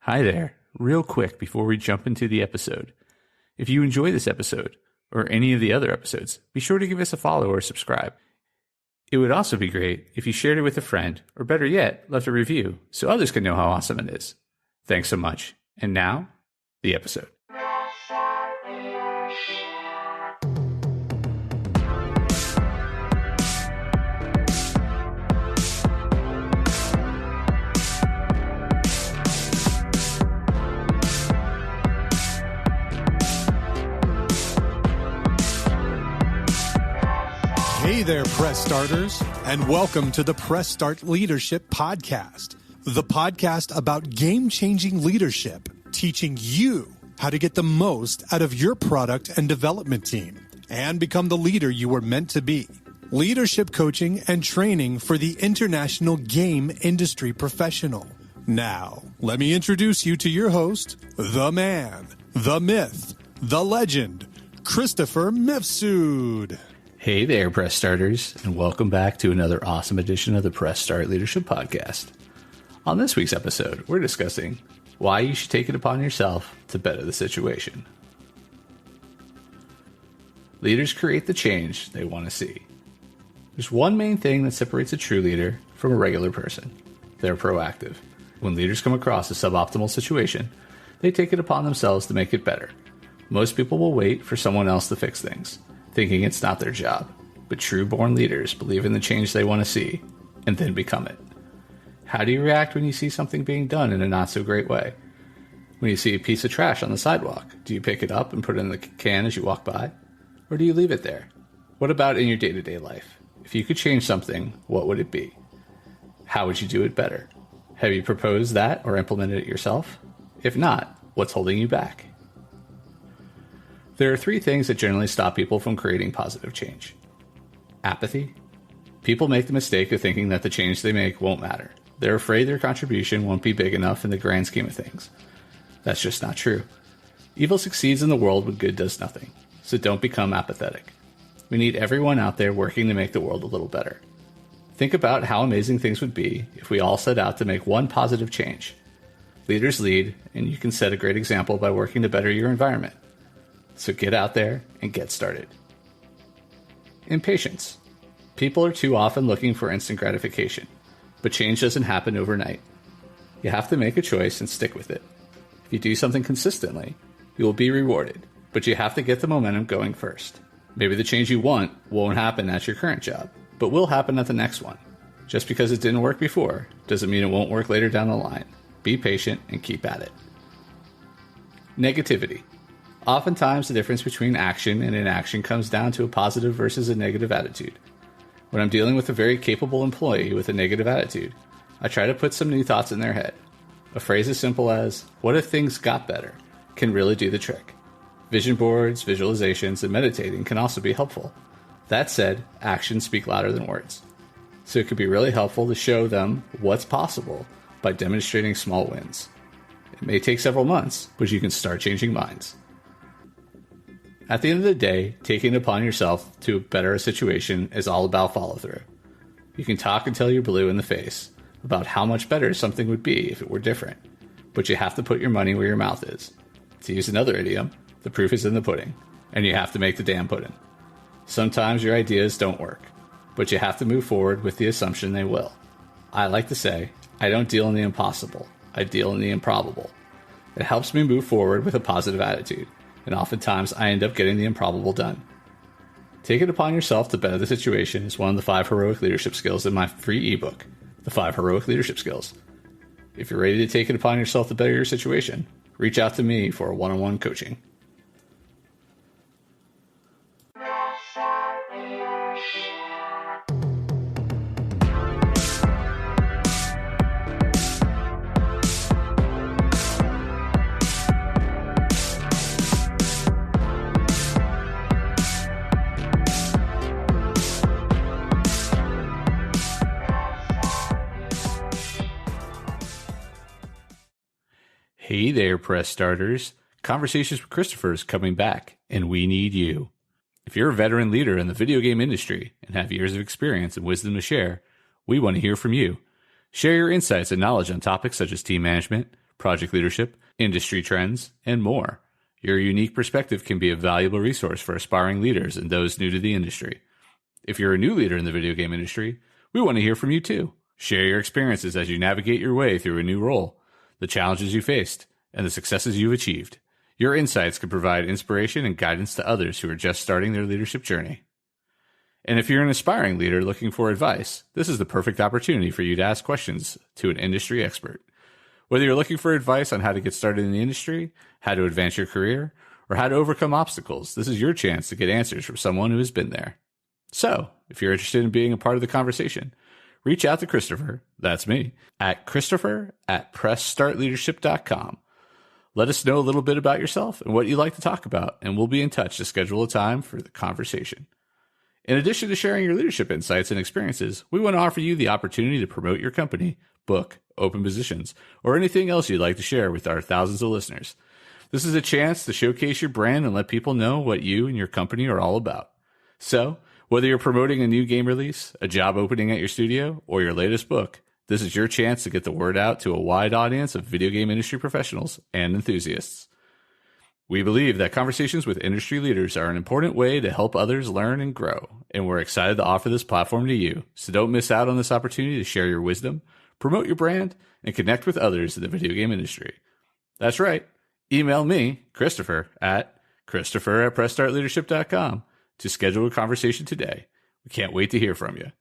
Hi there. Real quick before we jump into the episode. If you enjoy this episode, or any of the other episodes, be sure to give us a follow or subscribe. It would also be great if you shared it with a friend, or better yet, left a review so others can know how awesome it is. Thanks so much. And now, the episode. Hey there, Press Starters, and welcome to the Press Start Leadership Podcast, the podcast about game-changing leadership, teaching you how to get the most out of your product and development team and become the leader you were meant to be. Leadership coaching and training for the international game industry professional. Now, let me introduce you to your host, the man, the myth, the legend, Christopher Mifsud. Hey there, Press Starters, and welcome back to another awesome edition of the Press Start Leadership Podcast. On this week's episode, we're discussing why you should take it upon yourself to better the situation. Leaders create the change they want to see. There's one main thing that separates a true leader from a regular person. They're proactive. When leaders come across a suboptimal situation, they take it upon themselves to make it better. Most people will wait for someone else to fix things, thinking it's not their job, but true-born leaders believe in the change they want to see, and then become it. How do you react when you see something being done in a not-so-great way? When you see a piece of trash on the sidewalk, do you pick it up and put it in the can as you walk by? Or do you leave it there? What about in your day-to-day life? If you could change something, what would it be? How would you do it better? Have you proposed that or implemented it yourself? If not, what's holding you back? There are three things that generally stop people from creating positive change. Apathy. People make the mistake of thinking that the change they make won't matter. They're afraid their contribution won't be big enough in the grand scheme of things. That's just not true. Evil succeeds in the world when good does nothing, so don't become apathetic. We need everyone out there working to make the world a little better. Think about how amazing things would be if we all set out to make one positive change. Leaders lead, and you can set a great example by working to better your environment. So get out there and get started. Impatience. People are too often looking for instant gratification, but change doesn't happen overnight. You have to make a choice and stick with it. If you do something consistently, you will be rewarded, but you have to get the momentum going first. Maybe the change you want won't happen at your current job, but will happen at the next one. Just because it didn't work before doesn't mean it won't work later down the line. Be patient and keep at it. Negativity. Oftentimes, the difference between action and inaction comes down to a positive versus a negative attitude. When I'm dealing with a very capable employee with a negative attitude, I try to put some new thoughts in their head. A phrase as simple as, "What if things got better?" can really do the trick. Vision boards, visualizations, and meditating can also be helpful. That said, actions speak louder than words. So it could be really helpful to show them what's possible by demonstrating small wins. It may take several months, but you can start changing minds. At the end of the day, taking it upon yourself to better a situation is all about follow-through. You can talk until you're blue in the face about how much better something would be if it were different, but you have to put your money where your mouth is. To use another idiom, the proof is in the pudding, and you have to make the damn pudding. Sometimes your ideas don't work, but you have to move forward with the assumption they will. I like to say, I don't deal in the impossible, I deal in the improbable. It helps me move forward with a positive attitude, and oftentimes I end up getting the improbable done. Take it upon yourself to better the situation is one of the 5 heroic leadership skills in my free ebook, The 5 Heroic Leadership Skills. If you're ready to take it upon yourself to better your situation, reach out to me for a one-on-one coaching. Hey there, Press Starters. Conversations with Christopher is coming back, and we need you. If you're a veteran leader in the video game industry and have years of experience and wisdom to share, we want to hear from you. Share your insights and knowledge on topics such as team management, project leadership, industry trends, and more. Your unique perspective can be a valuable resource for aspiring leaders and those new to the industry. If you're a new leader in the video game industry, we want to hear from you too. Share your experiences as you navigate your way through a new role, the challenges you faced, and the successes you've achieved. Your insights can provide inspiration and guidance to others who are just starting their leadership journey. And if you're an aspiring leader looking for advice, this is the perfect opportunity for you to ask questions to an industry expert. Whether you're looking for advice on how to get started in the industry, how to advance your career, or how to overcome obstacles, this is your chance to get answers from someone who has been there. So, if you're interested in being a part of the conversation, reach out to Christopher, that's me, at Christopher@PressStartLeadership.com. Let us know a little bit about yourself and what you'd like to talk about, and we'll be in touch to schedule a time for the conversation. In addition to sharing your leadership insights and experiences, we want to offer you the opportunity to promote your company, book, open positions, or anything else you'd like to share with our thousands of listeners. This is a chance to showcase your brand and let people know what you and your company are all about. So, whether you're promoting a new game release, a job opening at your studio, or your latest book, this is your chance to get the word out to a wide audience of video game industry professionals and enthusiasts. We believe that conversations with industry leaders are an important way to help others learn and grow, and we're excited to offer this platform to you. So don't miss out on this opportunity to share your wisdom, promote your brand, and connect with others in the video game industry. That's right. Email me, Christopher, at Christopher@PressStartLeadership.com to schedule a conversation today. We can't wait to hear from you.